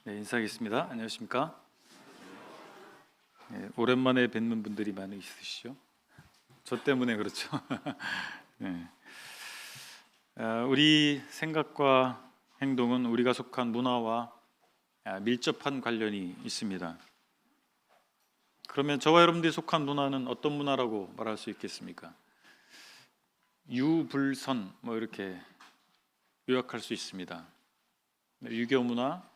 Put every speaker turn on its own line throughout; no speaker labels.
네, 인사하겠습니다. 안녕하십니까? 네, 오랜만에 뵙는 분들이 많이 있으시죠? 저 때문에 그렇죠. 네. 우리 생각과 행동은 우리가 속한 문화와 밀접한 관련이 있습니다. 그러면 저와 여러분들이 속한 문화는 어떤 문화라고 말할 수 있겠습니까? 유불선 이렇게 요약할 수 있습니다. 유교 문화,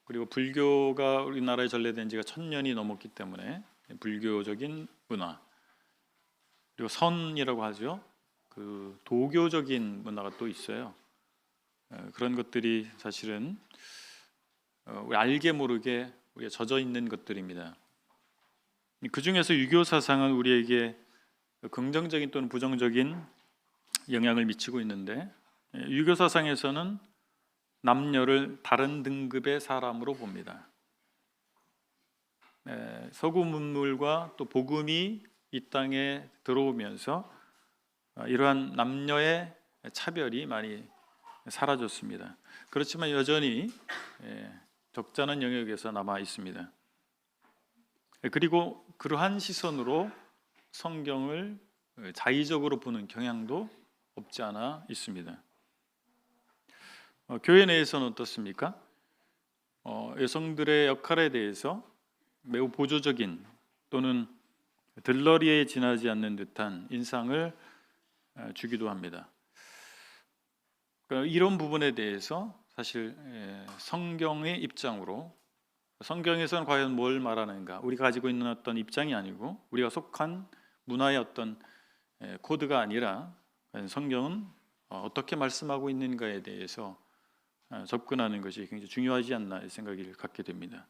그리고 불교가 우리나라에 전래된 지가 1000년이 넘었기 때문에 불교적인 문화, 그리고 선이라고 하죠. 그 도교적인 문화가 또 있어요. 그런 것들이 사실은 우리 알게 모르게 우리가 젖어 있는 것들입니다. 그 중에서 유교 사상은 우리에게 긍정적인 또는 부정적인 영향을 미치고 있는데, 유교 사상에서는 남녀를 다른 등급의 사람으로 봅니다. 서구 문물과 또 복음이 이 땅에 들어오면서 이러한 남녀의 차별이 많이 사라졌습니다. 그렇지만 여전히 적잖은 영역에서 남아 있습니다. 그리고 그러한 시선으로 성경을 자의적으로 보는 경향도 없지 않아 있습니다. 교회 내에서는 어떻습니까? 여성들의 역할에 대해서 매우 보조적인 또는 들러리에 지나지 않는 듯한 인상을 주기도 합니다. 그러니까 이런 부분에 대해서 사실 성경의 입장으로, 성경에서는 과연 뭘 말하는가, 우리가 가지고 있는 어떤 입장이 아니고 우리가 속한 문화의 어떤 코드가 아니라 성경은 어떻게 말씀하고 있는가에 대해서 접근하는 것이 굉장히 중요하지 않나 생각을 갖게 됩니다.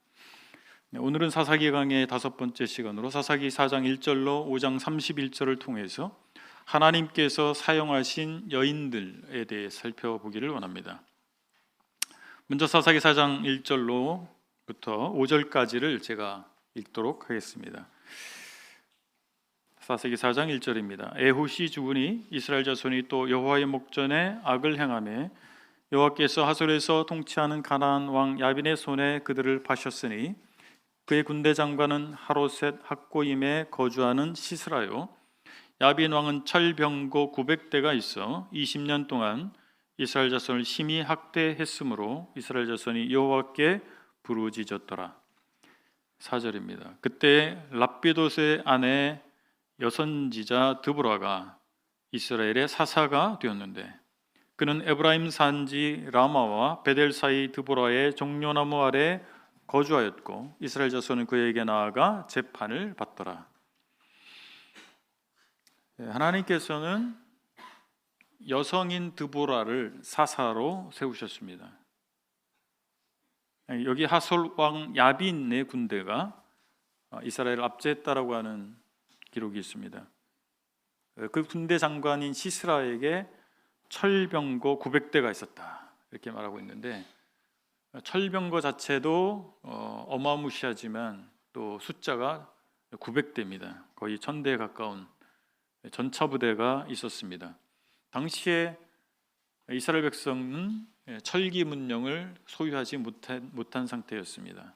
오늘은 사사기 강의 5번째 시간으로 사사기 4장 1절로 5장 31절을 통해서 하나님께서 사용하신 여인들에 대해 살펴보기를 원합니다. 먼저 사사기 4장 1절로부터 5절까지를 제가 읽도록 하겠습니다. 사사기 4장 1절입니다. 에훗이 죽으니 이스라엘 자손이 또 여호와의 목전에 악을 행하며 여호와께서 하솔에서 통치하는 가나안 왕 야빈의 손에 그들을 파셨으니 그의 군대 장관은 하로셋 학고임에 거주하는 시스라요. 야빈 왕은 철병거 900대가 있어 20년 동안 이스라엘 자손을 심히 학대했으므로 이스라엘 자손이 여호와께 부르짖었더라. 4절입니다. 그때 랍비돗의 아내 여선지자 드보라가 이스라엘의 사사가 되었는데 그는 에브라임 산지 라마와 베델 사이 드보라의 종려나무 아래 거주하였고 이스라엘 자손은 그에게 나아가 재판을 받더라. 하나님께서는 여성인 드보라를 사사로 세우셨습니다. 여기 하솔 왕 야빈의 군대가 이스라엘을 압제했다라고 하는 기록이 있습니다. 그 군대 장관인 시스라에게 철병거 900대가 있었다 이렇게 말하고 있는데, 철병거 자체도 어마무시하지만 또 숫자가 900대입니다. 거의 1000대에 가까운 전차 부대가 있었습니다. 당시에 이스라엘 백성은 철기 문명을 소유하지 못한 상태였습니다.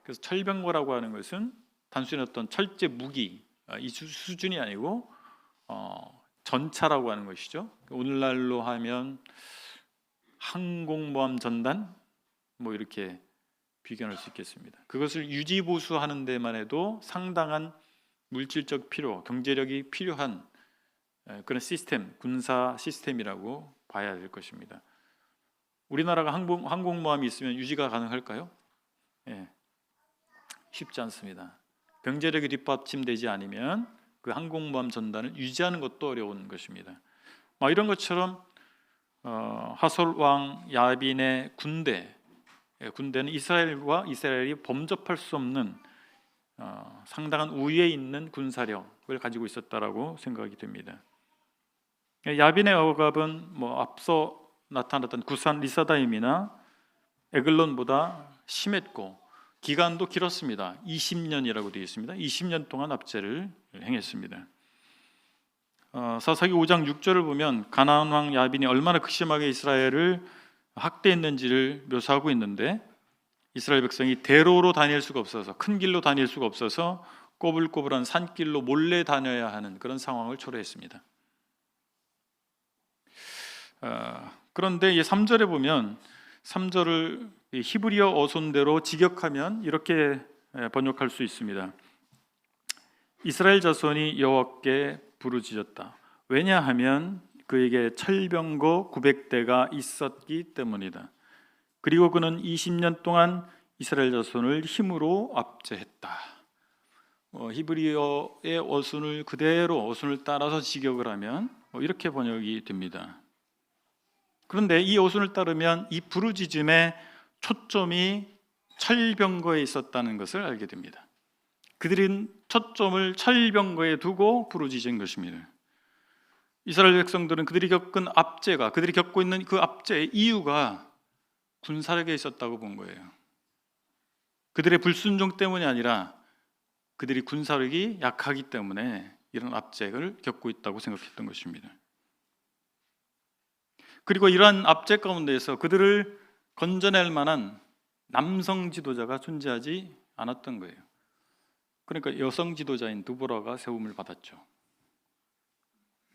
그래서 철병거라고 하는 것은 단순히 어떤 철제 무기 이 수준이 아니고 전차라고 하는 것이죠. 오늘날로 하면 항공모함 전단 이렇게 비교할 수 있겠습니다. 그것을 유지보수하는 데만 해도 상당한 물질적 필요, 경제력이 필요한 그런 시스템, 군사 시스템이라고 봐야 될 것입니다. 우리나라가 항공모함이 있으면 유지가 가능할까요? 쉽지 않습니다. 경제력이 뒷받침되지 않으면 그 항공모함 전단을 유지하는 것도 어려운 것입니다. 이런 것처럼 하솔 왕 야빈의 군대는 이스라엘과 이스라엘이 범접할 수 없는 상당한 우위에 있는 군사력을 가지고 있었다라고 생각이 됩니다. 야빈의 억압은 앞서 나타났던 구산 리사다임이나 에글론보다 심했고 기간도 길었습니다. 20년이라고 되어 있습니다. 20년 동안 압제를 행했습니다. 사사기 5장 6절을 보면 가나안 왕 야빈이 얼마나 극심하게 이스라엘을 학대했는지를 묘사하고 있는데 이스라엘 백성이 대로로 다닐 수가 없어서, 큰 길로 다닐 수가 없어서 꼬불꼬불한 산길로 몰래 다녀야 하는 그런 상황을 초래했습니다. 그런데 이 3절에 보면 3절을 히브리어 어순대로 직역하면 이렇게 번역할 수 있습니다. 이스라엘 자손이 여호와께 부르짖었다. 왜냐하면 그에게 철병거 900대가 있었기 때문이다. 그리고 그는 20년 동안 이스라엘 자손을 힘으로 압제했다. 히브리어의 어순을 그대로 어순을 따라서 직역을 하면 이렇게 번역이 됩니다. 그런데 이 어순을 따르면 이 부르짖음의 초점이 철병거에 있었다는 것을 알게 됩니다. 그들은 초점을 철병거에 두고 부르짖은 것입니다. 이스라엘 백성들은 그들이 겪은 압제가, 그들이 겪고 있는 그 압제의 이유가 군사력에 있었다고 본 거예요. 그들의 불순종 때문이 아니라 그들이 군사력이 약하기 때문에 이런 압제를 겪고 있다고 생각했던 것입니다. 그리고 이러한 압제 가운데에서 그들을 건져낼 만한 남성 지도자가 존재하지 않았던 거예요. 그러니까 여성 지도자인 드보라가 세움을 받았죠.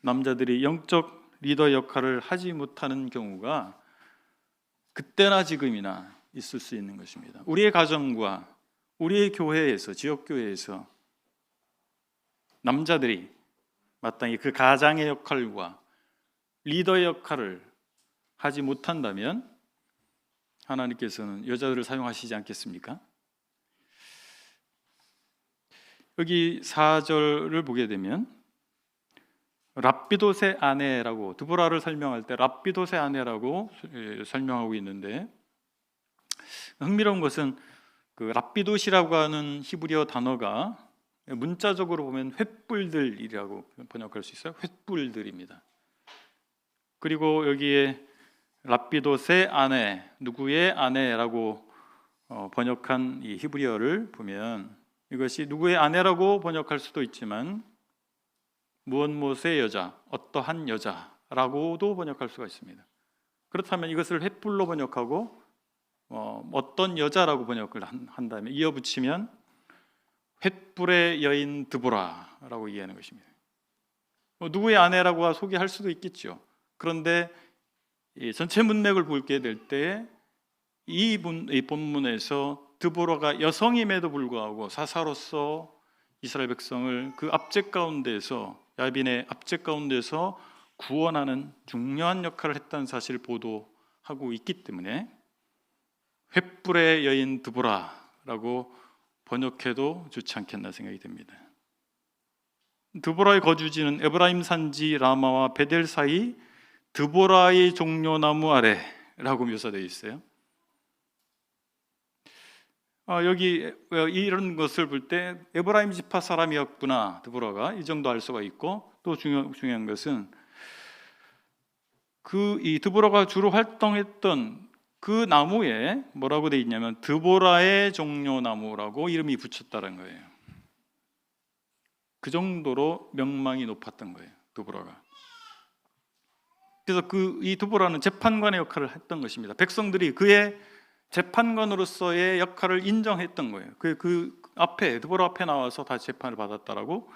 남자들이 영적 리더 역할을 하지 못하는 경우가 그때나 지금이나 있을 수 있는 것입니다. 우리의 가정과 우리의 교회에서, 지역교회에서 남자들이 마땅히 그 가장의 역할과 리더의 역할을 하지 못한다면 하나님께서는 여자들을 사용하시지 않겠습니까? 여기 4절을 보게 되면 랍비돗의 아내라고, 드보라를 설명할 때 랍비돗의 아내라고 설명하고 있는데, 흥미로운 것은 그 랍비돗이라고 하는 히브리어 단어가 문자적으로 보면 횃불들이라고 번역할 수 있어요. 횃불들입니다. 그리고 여기에 랍비돗의 아내, 누구의 아내라고 번역한 이 히브리어를 보면 이것이 누구의 아내라고 번역할 수도 있지만 무엇무엇의 여자, 어떠한 여자라고도 번역할 수가 있습니다. 그렇다면 이것을 횃불로 번역하고 어떤 여자라고 번역을 한다면 이어붙이면 횃불의 여인 드보라라고 이해하는 것입니다. 누구의 아내라고 소개할 수도 있겠죠. 그런데 이 전체 문맥을 보게 될 때 이 본문에서 드보라가 여성임에도 불구하고 사사로서 이스라엘 백성을 그 압제 가운데서, 야빈의 압제 가운데서 구원하는 중요한 역할을 했다는 사실을 보도하고 있기 때문에 횃불의 여인 드보라라고 번역해도 좋지 않겠나 생각이 됩니다. 드보라의 거주지는 에브라임 산지 라마와 베델 사이 드보라의 종려나무 아래라고 묘사되어 있어요. 여기 이런 것을 볼 때 에브라임 지파 사람이었구나, 드보라가, 이 정도 알 수가 있고, 또 중요한 것은 이 드보라가 주로 활동했던 그 나무에 뭐라고 되어 있냐면 드보라의 종려나무라고 이름이 붙였다는 거예요. 그 정도로 명망이 높았던 거예요, 드보라가. 그래서 이 드보라는 재판관의 역할을 했던 것입니다. 백성들이 그의 재판관으로서의 역할을 인정했던 거예요. 그 앞에, 드보라 앞에 나와서 다 재판을 받았다라고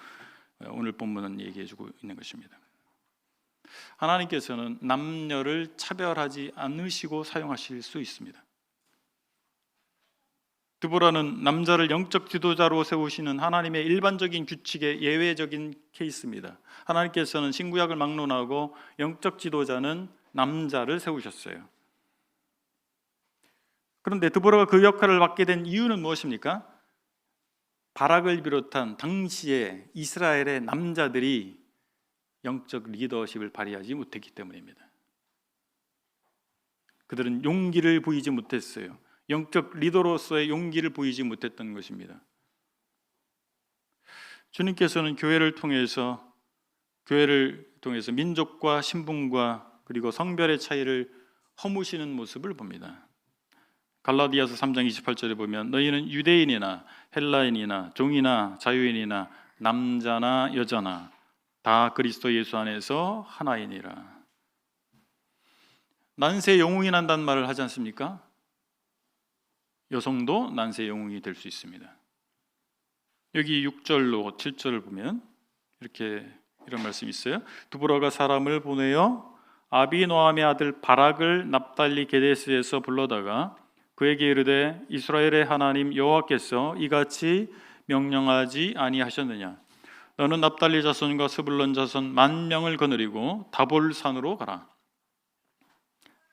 오늘 본문은 얘기해주고 있는 것입니다. 하나님께서는 남녀를 차별하지 않으시고 사용하실 수 있습니다. 드보라는 남자를 영적 지도자로 세우시는 하나님의 일반적인 규칙의 예외적인 케이스입니다. 하나님께서는 신구약을 막론하고 영적 지도자는 남자를 세우셨어요. 그런데 드보라가 그 역할을 맡게 된 이유는 무엇입니까? 바락을 비롯한 당시에 이스라엘의 남자들이 영적 리더십을 발휘하지 못했기 때문입니다. 그들은 용기를 보이지 못했어요. 영적 리더로서의 용기를 보이지 못했던 것입니다. 주님께서는 교회를 통해서 민족과 신분과 그리고 성별의 차이를 허무시는 모습을 봅니다. 갈라디아서 3장 28절에 보면 너희는 유대인이나 헬라인이나 종이나 자유인이나 남자나 여자나 다 그리스도 예수 안에서 하나이니라. 난세 영웅이 난다는 말을 하지 않습니까? 여성도 난세의 영웅이 될 수 있습니다. 여기 6절로 7절을 보면 이런 말씀이 있어요. 드보라가 사람을 보내어 아비노함의 아들 바락을 납달리 게데스에서 불러다가 그에게 이르되 이스라엘의 하나님 여호와께서 이같이 명령하지 아니하셨느냐? 너는 납달리 자손과 스불론 자손 10,000명을 거느리고 다볼산으로 가라.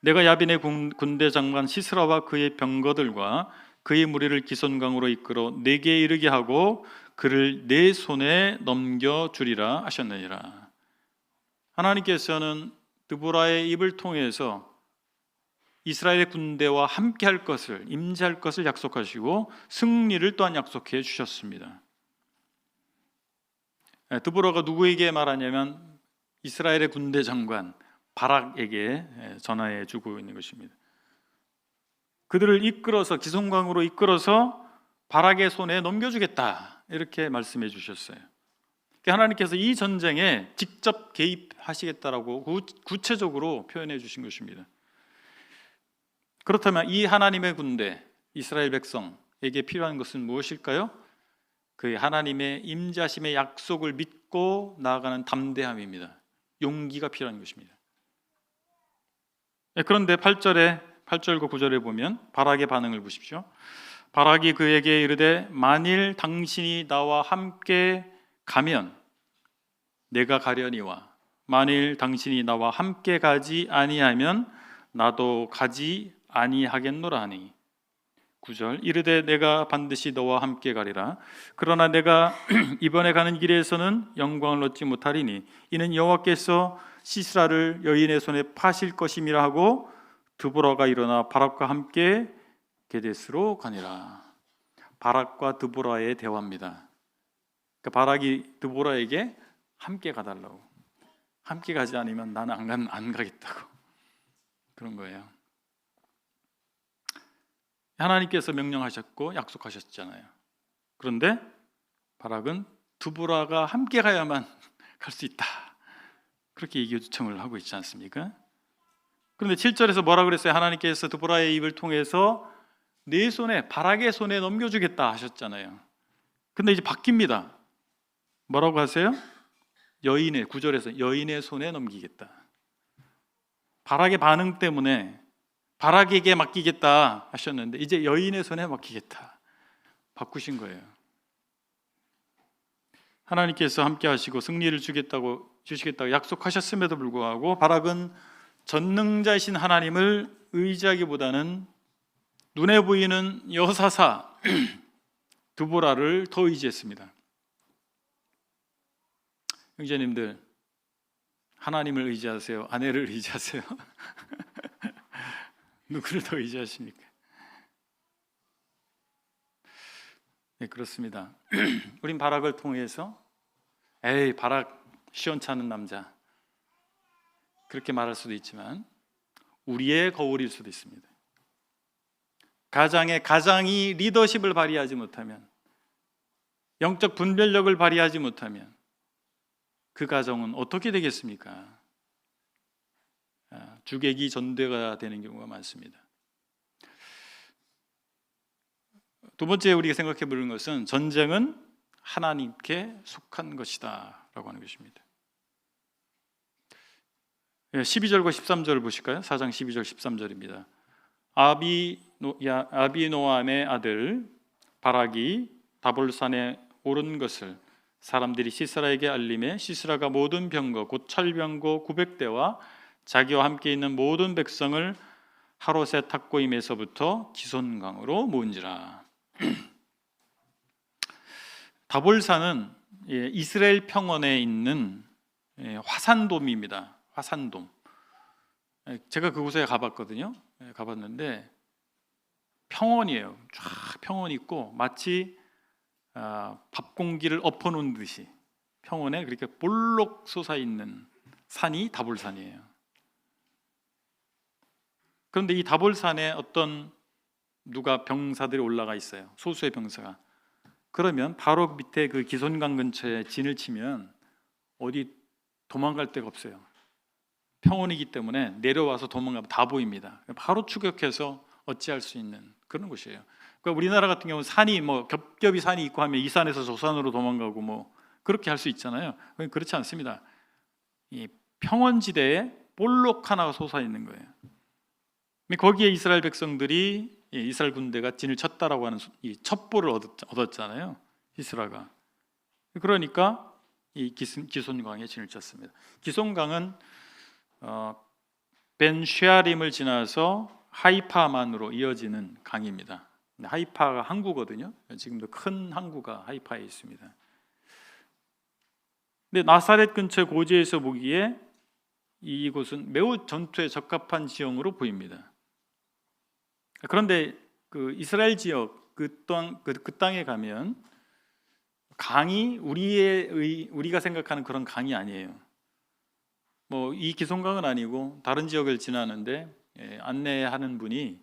내가 야빈의 군대 장관 시스라와 그의 병거들과 그의 무리를 기손강으로 이끌어 내게 이르게 하고 그를 내 손에 넘겨주리라 하셨느니라. 하나님께서는 드보라의 입을 통해서 이스라엘의 군대와 함께할 것을, 임재할 것을 약속하시고 승리를 또한 약속해 주셨습니다. 드보라가 누구에게 말하냐면 이스라엘의 군대 장관 바락에게 전하해 주고 있는 것입니다. 그들을 이끌어서 기손강으로 이끌어서 바락의 손에 넘겨주겠다, 이렇게 말씀해 주셨어요. 하나님께서 이 전쟁에 직접 개입하시겠다라고 구체적으로 표현해 주신 것입니다. 그렇다면 이 하나님의 군대, 이스라엘 백성에게 필요한 것은 무엇일까요? 그 하나님의 임재하심의 약속을 믿고 나아가는 담대함입니다. 용기가 필요한 것입니다. 그런데 8절과 9절에 보면 바락의 반응을 보십시오. 바락이 그에게 이르되 만일 당신이 나와 함께 가면 내가 가려니와 만일 당신이 나와 함께 가지 아니하면 나도 가지 아니하겠노라 하니 9절 이르되 내가 반드시 너와 함께 가리라. 그러나 내가 이번에 가는 길에서는 영광을 얻지 못하리니 이는 여호와께서 시스라를 여인의 손에 파실 것임이라 하고 드보라가 일어나 바락과 함께 게데스로 가니라. 바락과 드보라의 대화입니다. 그러니까 바락이 드보라에게 함께 가달라고, 함께 가지 않으면 나는 안 가겠다고 그런 거예요. 하나님께서 명령하셨고 약속하셨잖아요. 그런데 바락은 드보라가 함께 가야만 갈 수 있다, 그렇게 얘기 요청을 하고 있지 않습니까? 그런데 7절에서 뭐라 그랬어요? 하나님께서 드보라의 입을 통해서 내 손에, 바락의 손에 넘겨주겠다 하셨잖아요. 근데 이제 바뀝니다. 뭐라고 하세요? 9절에서 여인의 손에 넘기겠다. 바락의 반응 때문에 바락에게 맡기겠다 하셨는데 이제 여인의 손에 맡기겠다, 바꾸신 거예요. 하나님께서 함께 하시고 승리를 주시겠다고 약속하셨음에도 불구하고 바락은 전능자이신 하나님을 의지하기보다는 눈에 보이는 여사사 드보라를 더 의지했습니다. 형제님들, 하나님을 의지하세요? 아내를 의지하세요? 누구를 더 의지하십니까? 네, 그렇습니다. 우린 바락을 통해서 에이, 바락 시원찮은 남자, 그렇게 말할 수도 있지만 우리의 거울일 수도 있습니다. 가장이 리더십을 발휘하지 못하면, 영적 분별력을 발휘하지 못하면 그 가정은 어떻게 되겠습니까? 주객이 전대가 되는 경우가 많습니다. 두 번째 우리가 생각해 보는 것은 전쟁은 하나님께 속한 것이다 라고 하는 것입니다. 12절과 13절을 보실까요? 4장 12절 13절입니다. 아비노함의 아들 바락이 다볼산에 오른 것을 사람들이 시스라에게 알림해 시스라가 모든 병거 곧 철병거 900대와 자기와 함께 있는 모든 백성을 하롯의 탁고임에서부터 기손강으로 모은지라. 다볼산은 이스라엘 평원에 있는 화산돔입니다. 화산돔. 제가 그곳에 가봤거든요. 가봤는데 평원이에요. 쫙 평원이 있고 마치 밥 공기를 엎어놓은 듯이 평원에 그렇게 볼록 솟아있는 산이 다볼산이에요. 그런데 이 다볼산에 누가 병사들이 올라가 있어요. 소수의 병사가. 그러면 바로 밑에 그 기손강 근처에 진을 치면 어디 도망갈 데가 없어요. 평원이기 때문에 내려와서 도망가면 다 보입니다. 바로 추격해서 어찌할 수 있는 그런 곳이에요. 그러니까 우리나라 같은 경우는 산이 뭐 겹겹이 산이 있고 하면 이 산에서 저 산으로 도망가고 뭐 그렇게 할 수 있잖아요. 그렇지 않습니다. 이 평원지대에 볼록 하나가 솟아 있는 거예요. 거기에 이스라엘 백성들이 이스라엘 군대가 진을 쳤다라고 하는 이 첩보를 얻었잖아요. 시스라가. 그러니까 이 기손강에 진을 쳤습니다. 기손강은 벤 쉐아림을 지나서 하이파만으로 이어지는 강입니다. 하이파가 항구거든요. 지금도 큰 항구가 하이파에 있습니다. 근데 나사렛 근처 고지에서 보기에 이곳은 매우 전투에 적합한 지형으로 보입니다. 그런데 그 이스라엘 지역 그 땅에 가면 강이 우리가 생각하는 그런 강이 아니에요. 뭐 이 기손강은 아니고 다른 지역을 지나는데 안내하는 분이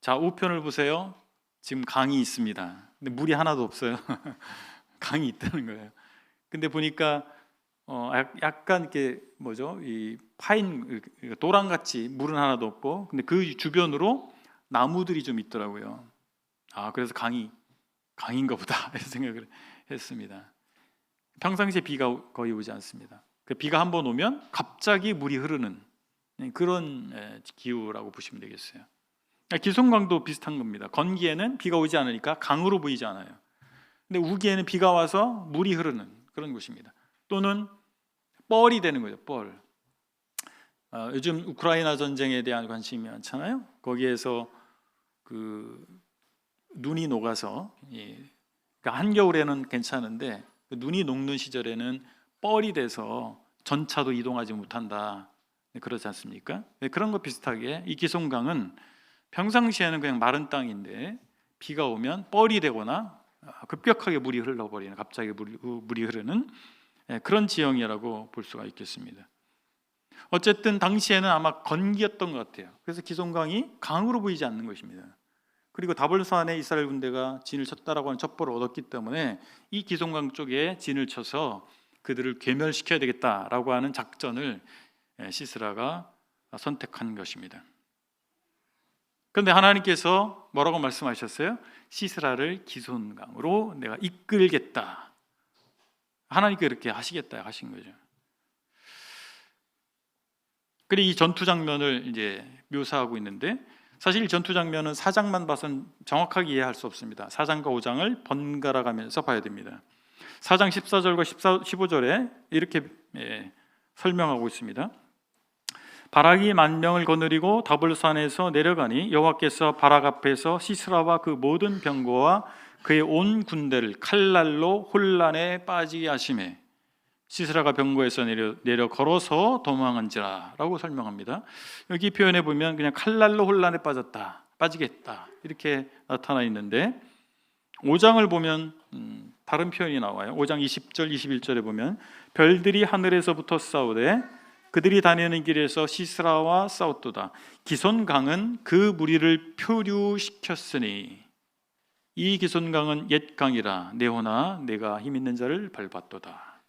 자 우편을 보세요. 지금 강이 있습니다. 근데 물이 하나도 없어요. 강이 있다는 거예요. 근데 보니까 약간 이렇게 뭐죠? 이 파인 도랑같이 물은 하나도 없고, 근데 그 주변으로 나무들이 좀 있더라고요. 아 그래서 강인가 보다 이런 생각을 했습니다. 평상시에 비가 거의 오지 않습니다. 그 비가 한번 오면 갑자기 물이 흐르는 그런 기후라고 보시면 되겠어요. 기손강도 비슷한 겁니다. 건기에는 비가 오지 않으니까 강으로 보이지 않아요. 근데 우기에는 비가 와서 물이 흐르는 그런 곳입니다. 또는 뻘이 되는 거죠. 뻘. 요즘 우크라이나 전쟁에 대한 관심이 많잖아요. 거기에서 그 눈이 녹아서 그러니까 한겨울에는 괜찮은데 눈이 녹는 시절에는 뻘이 돼서 전차도 이동하지 못한다. 그렇지 않습니까? 그런 것 비슷하게 이 기손강은 평상시에는 그냥 마른 땅인데 비가 오면 뻘이 되거나 급격하게 물이 흘러버리는, 갑자기 물이 흐르는 그런 지형이라고 볼 수가 있겠습니다. 어쨌든 당시에는 아마 건기였던 것 같아요. 그래서 기손강이 강으로 보이지 않는 것입니다. 그리고 다볼산에 이스라엘 군대가 진을 쳤다라고 하는 첩보를 얻었기 때문에 이 기손강 쪽에 진을 쳐서 그들을 괴멸시켜야 되겠다라고 하는 작전을 시스라가 선택한 것입니다. 그런데 하나님께서 뭐라고 말씀하셨어요? 시스라를 기손강으로 내가 이끌겠다. 하나님께 그렇게 하시겠다 하신 거죠. 그리고 이 전투 장면을 이제 묘사하고 있는데 사실 이 전투 장면은 4장만 봐서는 정확하게 이해할 수 없습니다. 4장과 5장을 번갈아 가면서 봐야 됩니다. 4장 14절과 15절에 이렇게 설명하고 있습니다. 바락이 만명을 거느리고 다볼산에서 내려가니 여호와께서 바락 앞에서 시스라와 그 모든 병거와 그의 온 군대를 칼날로 혼란에 빠지게 하시매 시스라가 병거에서 내려 걸어서 도망한지라 라고 설명합니다. 여기 표현해 보면 그냥 칼날로 혼란에 빠지겠다 이렇게 나타나 있는데 5장을 보면 다른 표현이 나와요. 5장 20절 21절에 보면 별들이 하늘에서부터 싸우되 그들이 다니는 길에서 시스라와 싸웠도다. 기손강은 그 무리를 표류시켰으니 이 기손강은 옛 강이라 네호나 내가 힘 있는 자를 밟았도다.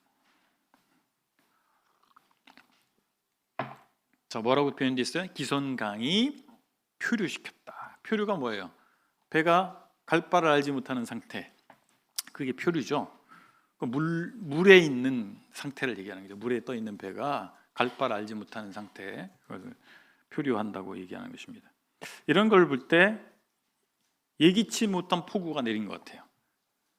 자, 뭐라고 표현되어 있어요? 기손강이 표류시켰다. 표류가 뭐예요? 배가 갈 바를 알지 못하는 상태. 그게 표류죠. 물에 있는 상태를 얘기하는 거죠. 물에 떠 있는 배가 갈 바를 알지 못하는 상태, 그것을 표류한다고 얘기하는 것입니다. 이런 걸 볼 때 예기치 못한 폭우가 내린 것 같아요.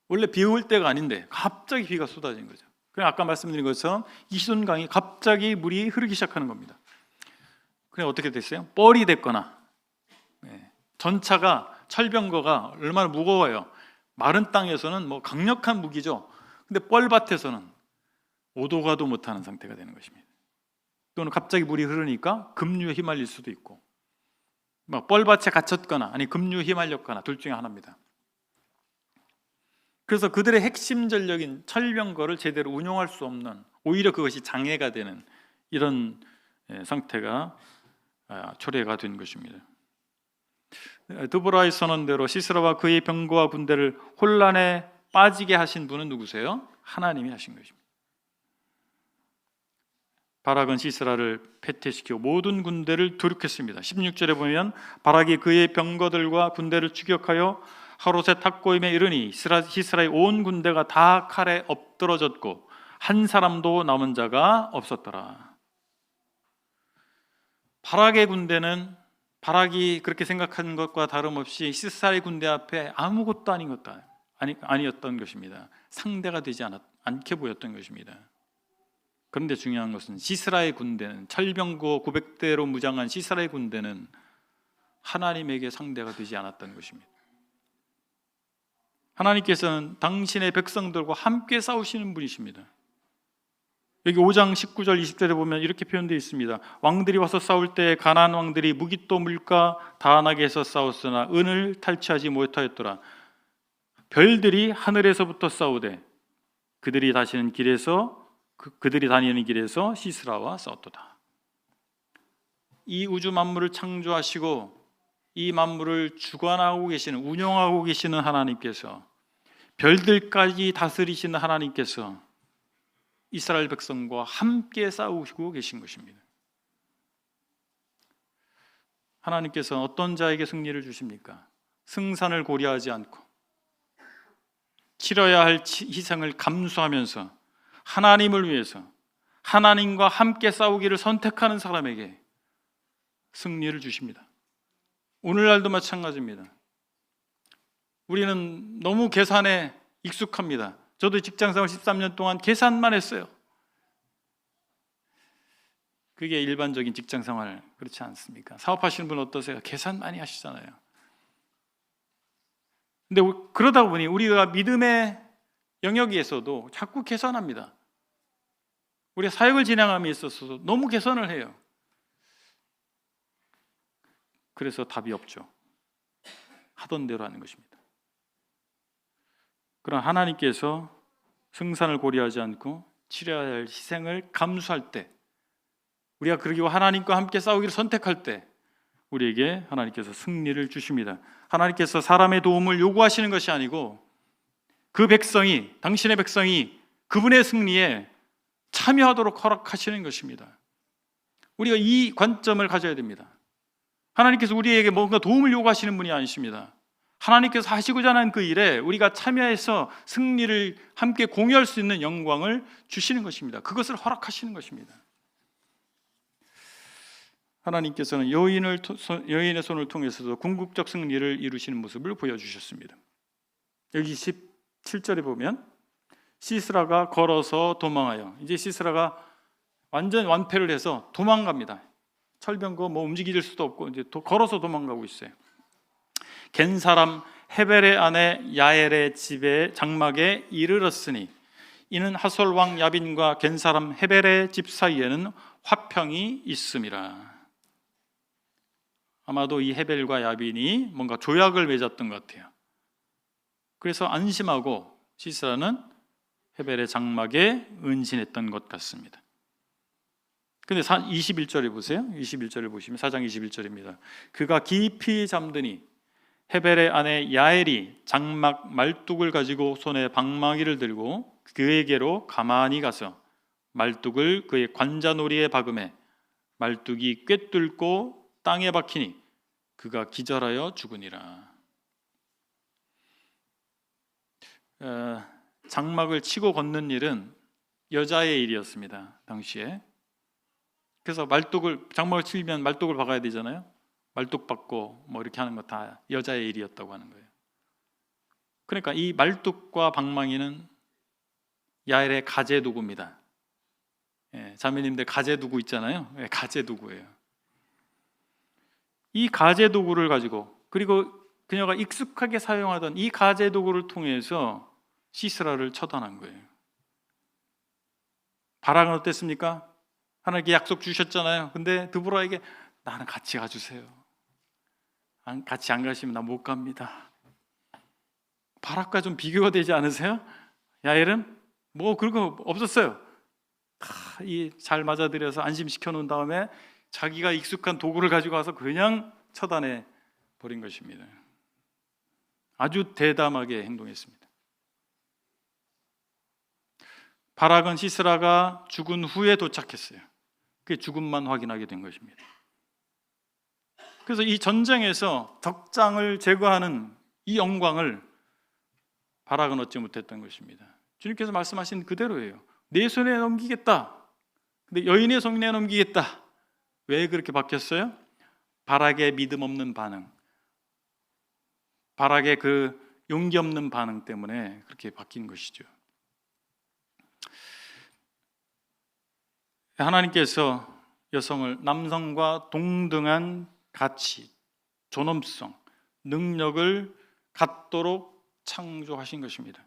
원래 비 올 때가 아닌데 갑자기 비가 쏟아진 거죠. 그냥 아까 말씀드린 것처럼 기손강이 갑자기 물이 흐르기 시작하는 겁니다. 그래 어떻게 됐어요? 뻘이 됐거나 전차가 철병거가 얼마나 무거워요. 마른 땅에서는 뭐 강력한 무기죠. 근데 뻘밭에서는 오도 가도 못하는 상태가 되는 것입니다. 또는 갑자기 물이 흐르니까 급류에 휘말릴 수도 있고, 뻘밭에 갇혔거나 아니 급류에 휘말렸거나 둘 중에 하나입니다. 그래서 그들의 핵심 전력인 철병거를 제대로 운용할 수 없는, 오히려 그것이 장애가 되는 이런 상태가 초래가 된 것입니다. 드보라의 선언대로 시스라와 그의 병거와 군대를 혼란에 빠지게 하신 분은 누구세요? 하나님이 하신 것입니다. 바락은 시스라를 패퇴시키고 모든 군대를 도륙했습니다. 16절에 보면 바락이 그의 병거들과 군대를 추격하여 하롯의 탁고임에 이르니 시스라의 온 군대가 다 칼에 엎드러졌고 한 사람도 남은 자가 없었더라. 바락의 군대는 바락이 그렇게 생각하는 것과 다름없이 시스라의 군대 앞에 아무것도 아니었던 것입니다. 상대가 되지 않게 보였던 것입니다. 그런데 중요한 것은 시스라의 군대는 철병거 900대로 무장한 시스라의 군대는 하나님에게 상대가 되지 않았던 것입니다. 하나님께서는 당신의 백성들과 함께 싸우시는 분이십니다. 여기 5장 19절 20절에 보면 이렇게 표현되어 있습니다. 왕들이 와서 싸울 때 가나안 왕들이 무기또 물가 다한하게 해서 싸웠으나 은을 탈취하지 못하였더라. 별들이 하늘에서부터 싸우되 그들이 다니는 길에서 시스라와 싸웠도다. 이 우주 만물을 창조하시고 이 만물을 주관하고 계시는, 운영하고 계시는 하나님께서, 별들까지 다스리시는 하나님께서 이스라엘 백성과 함께 싸우시고 계신 것입니다. 하나님께서 어떤 자에게 승리를 주십니까? 승산을 고려하지 않고 치러야 할 희생을 감수하면서 하나님을 위해서 하나님과 함께 싸우기를 선택하는 사람에게 승리를 주십니다. 오늘날도 마찬가지입니다. 우리는 너무 계산에 익숙합니다. 저도 직장생활 13년 동안 계산만 했어요. 그게 일반적인 직장생활, 그렇지 않습니까? 사업하시는 분 어떠세요? 계산 많이 하시잖아요. 근데 그러다 보니 우리가 믿음의 영역에서도 자꾸 계산합니다. 우리가 사역을 진행함에 있어서도 너무 계산을 해요. 그래서 답이 없죠. 하던 대로 하는 것입니다. 그러나 하나님께서 승산을 고려하지 않고 치러야 할 희생을 감수할 때, 우리가 그러기와 하나님과 함께 싸우기를 선택할 때 우리에게 하나님께서 승리를 주십니다. 하나님께서 사람의 도움을 요구하시는 것이 아니고 그 백성이, 당신의 백성이 그분의 승리에 참여하도록 허락하시는 것입니다. 우리가 이 관점을 가져야 됩니다. 하나님께서 우리에게 뭔가 도움을 요구하시는 분이 아니십니다. 하나님께서 하시고자 하는 그 일에 우리가 참여해서 승리를 함께 공유할 수 있는 영광을 주시는 것입니다. 그것을 허락하시는 것입니다. 하나님께서는 여인의 손을 통해서도 궁극적 승리를 이루시는 모습을 보여주셨습니다. 여기 17절에 보면 시스라가 걸어서 도망하여, 이제 시스라가 완전 완패를 해서 도망갑니다. 철병거 움직일 수도 없고 이제 걸어서 도망가고 있어요. 겐 사람 헤벨의 아내 야엘의 집에 장막에 이르렀으니 이는 하솔 왕 야빈과 겐 사람 헤벨의 집 사이에는 화평이 있음이라. 아마도 이 헤벨과 야빈이 뭔가 조약을 맺었던 것 같아요. 그래서 안심하고 시스라는 헤벨의 장막에 은신했던 것 같습니다. 근데 21절에 보세요. 21절을 보시면 4장 21절입니다. 그가 깊이 잠드니 헤벨의 아내 야엘이 장막 말뚝을 가지고 손에 방망이를 들고 그에게로 가만히 가서 말뚝을 그의 관자놀이에 박음에 말뚝이 꿰뚫고 땅에 박히니 그가 기절하여 죽으니라. 장막을 치고 걷는 일은 여자의 일이었습니다, 당시에. 그래서 장막을 치면 말뚝을 박아야 되잖아요. 말뚝 박고 이렇게 하는 거 다 여자의 일이었다고 하는 거예요. 그러니까 이 말뚝과 방망이는 야엘의 가재 도구입니다. 자매님들 가재 도구 있잖아요. 가재 도구예요. 이 가재 도구를 가지고, 그리고 그녀가 익숙하게 사용하던 이 가재 도구를 통해서 시스라를 처단한 거예요. 바락은 어땠습니까? 하나님께 약속 주셨잖아요. 근데 드보라에게 나는 같이 가주세요. 같이 안 가시면 나 못 갑니다. 바락과 좀 비교가 되지 않으세요? 야엘은 그런 거 없었어요. 잘 맞아들여서 안심시켜 놓은 다음에 자기가 익숙한 도구를 가지고 와서 그냥 처단해 버린 것입니다. 아주 대담하게 행동했습니다. 바락은 시스라가 죽은 후에 도착했어요. 그 죽음만 확인하게 된 것입니다. 그래서 이 전쟁에서 적장을 제거하는 이 영광을 바락은 얻지 못했던 것입니다. 주님께서 말씀하신 그대로예요. 내 손에 넘기겠다. 근데 여인의 손에 넘기겠다. 왜 그렇게 바뀌었어요? 바락의 믿음 없는 반응, 바락의 그 용기 없는 반응 때문에 그렇게 바뀐 것이죠. 하나님께서 여성을 남성과 동등한 가치, 존엄성, 능력을 갖도록 창조하신 것입니다.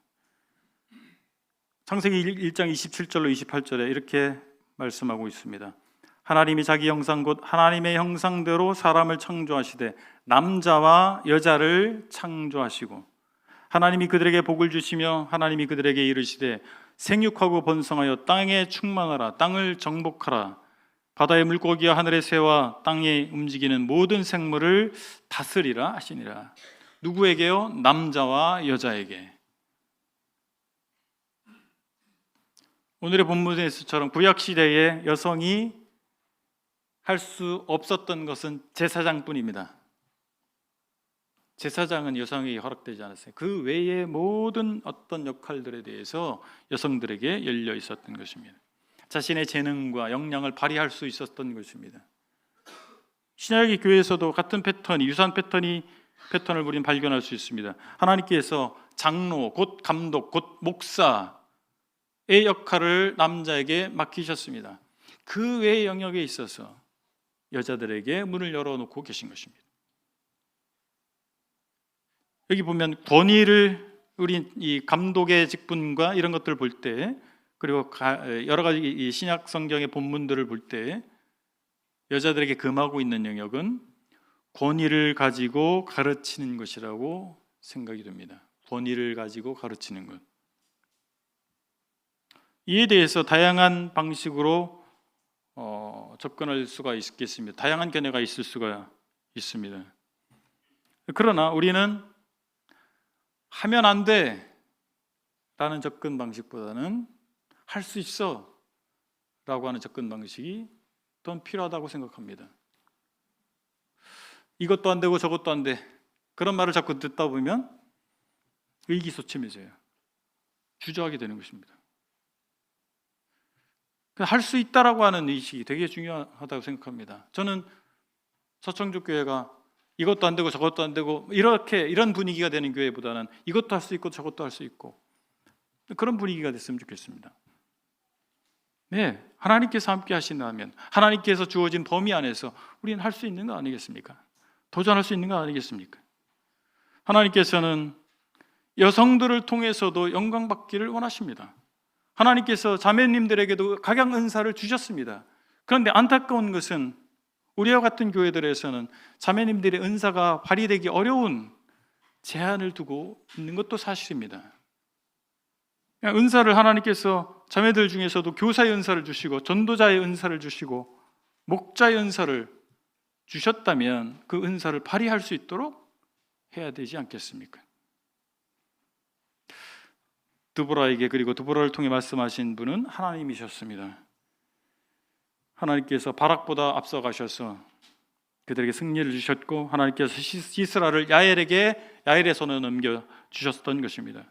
창세기 1장 27절로 28절에 이렇게 말씀하고 있습니다. 하나님이 자기 형상 곧 하나님의 형상대로 사람을 창조하시되 남자와 여자를 창조하시고 하나님이 그들에게 복을 주시며 하나님이 그들에게 이르시되 생육하고 번성하여 땅에 충만하라. 땅을 정복하라. 바다의 물고기와 하늘의 새와 땅에 움직이는 모든 생물을 다스리라 하시니라. 누구에게요? 남자와 여자에게. 오늘의 본문에서처럼 구약시대에 여성이 할 수 없었던 것은 제사장뿐입니다. 제사장은 여성에게 허락되지 않았어요. 그 외의 모든 어떤 역할들에 대해서 여성들에게 열려 있었던 것입니다. 자신의 재능과 역량을 발휘할 수 있었던 것입니다. 신약의 교회에서도 같은 패턴이, 유사한 패턴을 우리는 발견할 수 있습니다. 하나님께서 장로, 곧 감독, 곧 목사의 역할을 남자에게 맡기셨습니다. 그 외의 영역에 있어서 여자들에게 문을 열어놓고 계신 것입니다. 여기 보면 권위를, 우리 이 감독의 직분과 이런 것들을 볼 때, 그리고 여러 가지 이 신약 성경의 본문들을 볼 때 여자들에게 금하고 있는 영역은 권위를 가지고 가르치는 것이라고 생각이 됩니다. 권위를 가지고 가르치는 것. 이에 대해서 다양한 방식으로 접근할 수가 있겠습니다. 다양한 견해가 있을 수가 있습니다. 그러나 우리는 하면 안 돼 라는 접근 방식보다는 할 수 있어 라고 하는 접근 방식이 더 필요하다고 생각합니다. 이것도 안 되고 저것도 안 돼, 그런 말을 자꾸 듣다 보면 의기소침해져요. 주저하게 되는 것입니다. 할 수 있다라고 하는 의식이 되게 중요하다고 생각합니다. 저는 서청주 교회가 이것도 안 되고 저것도 안 되고 이런 분위기가 되는 교회보다는 이것도 할 수 있고 저것도 할 수 있고 그런 분위기가 됐으면 좋겠습니다. 네, 하나님께서 함께 하신다면, 하나님께서 주어진 범위 안에서 우리는 할 수 있는 거 아니겠습니까? 도전할 수 있는 거 아니겠습니까? 하나님께서는 여성들을 통해서도 영광 받기를 원하십니다. 하나님께서 자매님들에게도 각양 은사를 주셨습니다. 그런데 안타까운 것은 우리와 같은 교회들에서는 자매님들의 은사가 발휘되기 어려운 제한을 두고 있는 것도 사실입니다. 은사를 하나님께서 자매들 중에서도 교사의 은사를 주시고 전도자의 은사를 주시고 목자의 은사를 주셨다면 그 은사를 발휘할 수 있도록 해야 되지 않겠습니까? 드보라에게, 그리고 드보라를 통해 말씀하신 분은 하나님이셨습니다. 하나님께서 바락보다 앞서가셔서 그들에게 승리를 주셨고, 하나님께서 시스라를 야엘의 손에 넘겨 주셨던 것입니다.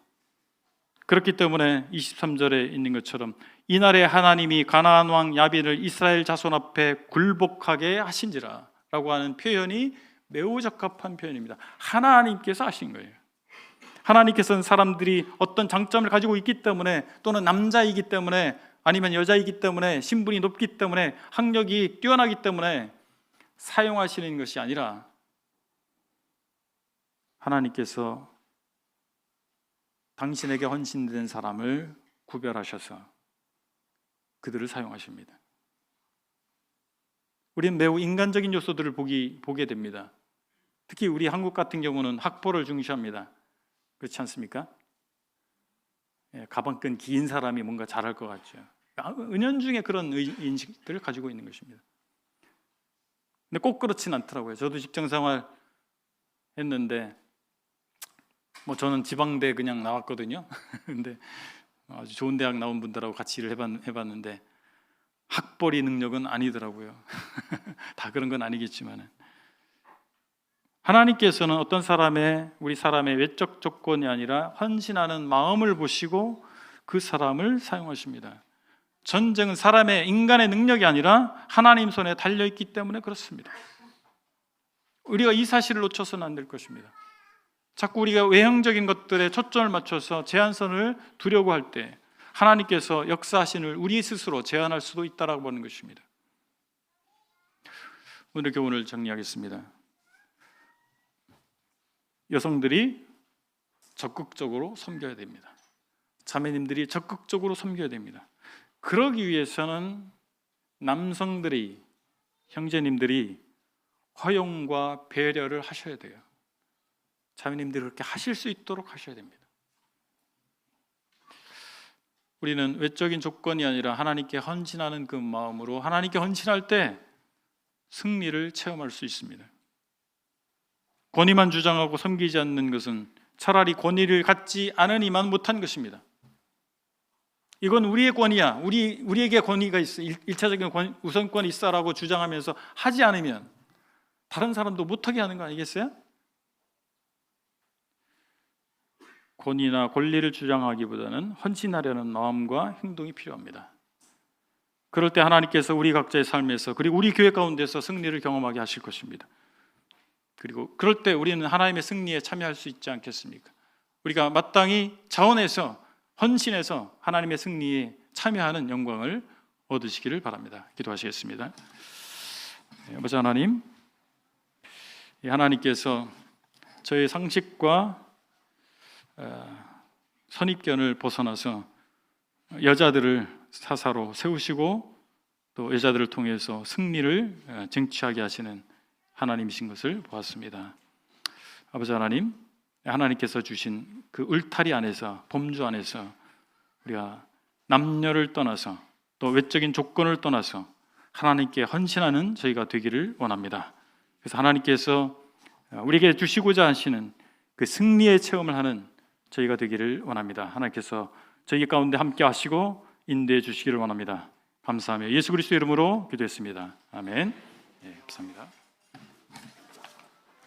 그렇기 때문에 23절에 있는 것처럼 이날에 하나님이 가나안 왕 야빈을 이스라엘 자손 앞에 굴복하게 하신지라 라고 하는 표현이 매우 적합한 표현입니다. 하나님께서 하신 거예요. 하나님께서는 사람들이 어떤 장점을 가지고 있기 때문에, 또는 남자이기 때문에, 아니면 여자이기 때문에, 신분이 높기 때문에, 학력이 뛰어나기 때문에 사용하시는 것이 아니라 하나님께서 당신에게 헌신된 사람을 구별하셔서 그들을 사용하십니다. 우리는 매우 인간적인 요소들을 보게 됩니다. 특히 우리 한국 같은 경우는 학벌을 중시합니다. 그렇지 않습니까? 가방끈 긴 사람이 뭔가 잘할 것 같죠. 은연중에 그런 인식들을 가지고 있는 것입니다. 근데 꼭 그렇진 않더라고요. 저도 직장생활 했는데 저는 지방대 그냥 나왔거든요. 근데 아주 좋은 대학 나온 분들하고 같이 일을 해봤는데 학벌이 능력은 아니더라고요. 다 그런 건 아니겠지만 하나님께서는 어떤 우리 사람의 외적 조건이 아니라 헌신하는 마음을 보시고 그 사람을 사용하십니다. 전쟁은 인간의 능력이 아니라 하나님 손에 달려있기 때문에 그렇습니다. 우리가 이 사실을 놓쳐서는 안 될 것입니다. 자꾸 우리가 외형적인 것들에 초점을 맞춰서 제한선을 두려고 할 때 하나님께서 역사하신을 우리 스스로 제한할 수도 있다라고 보는 것입니다. 오늘 교훈을 정리하겠습니다. 여성들이 적극적으로 섬겨야 됩니다. 자매님들이 적극적으로 섬겨야 됩니다. 그러기 위해서는 남성들이, 형제님들이 허용과 배려를 하셔야 돼요. 자매님들이 그렇게 하실 수 있도록 하셔야 됩니다. 우리는 외적인 조건이 아니라 하나님께 헌신하는 그 마음으로 하나님께 헌신할 때 승리를 체험할 수 있습니다. 권위만 주장하고 섬기지 않는 것은 차라리 권위를 갖지 않으니만 못한 것입니다. 이건 우리의 권위야, 우리에게 권위가 있어, 일차적인 우선권이 있어라고 주장하면서 하지 않으면 다른 사람도 못하게 하는 거 아니겠어요? 권위나 권리를 주장하기보다는 헌신하려는 마음과 행동이 필요합니다. 그럴 때 하나님께서 우리 각자의 삶에서, 그리고 우리 교회 가운데서 승리를 경험하게 하실 것입니다. 그리고 그럴 때 우리는 하나님의 승리에 참여할 수 있지 않겠습니까? 우리가 마땅히 자원해서 헌신해서 하나님의 승리에 참여하는 영광을 얻으시기를 바랍니다. 기도하시겠습니다. 아버지 하나님, 하나님께서 저의 상식과 선입견을 벗어나서 여자들을 사사로 세우시고 또 여자들을 통해서 승리를 쟁취하게 하시는 하나님이신 것을 보았습니다. 아버지 하나님, 하나님께서 주신 그 울타리 안에서, 범주 안에서 우리가 남녀를 떠나서 또 외적인 조건을 떠나서 하나님께 헌신하는 저희가 되기를 원합니다. 그래서 하나님께서 우리에게 주시고자 하시는 그 승리의 체험을 하는 저희가 되기를 원합니다. 하나님께서 저희 가운데 함께 하시고 인도해 주시기를 원합니다. 감사하며 예수 그리스도 이름으로 기도했습니다. 아멘. 감사합니다.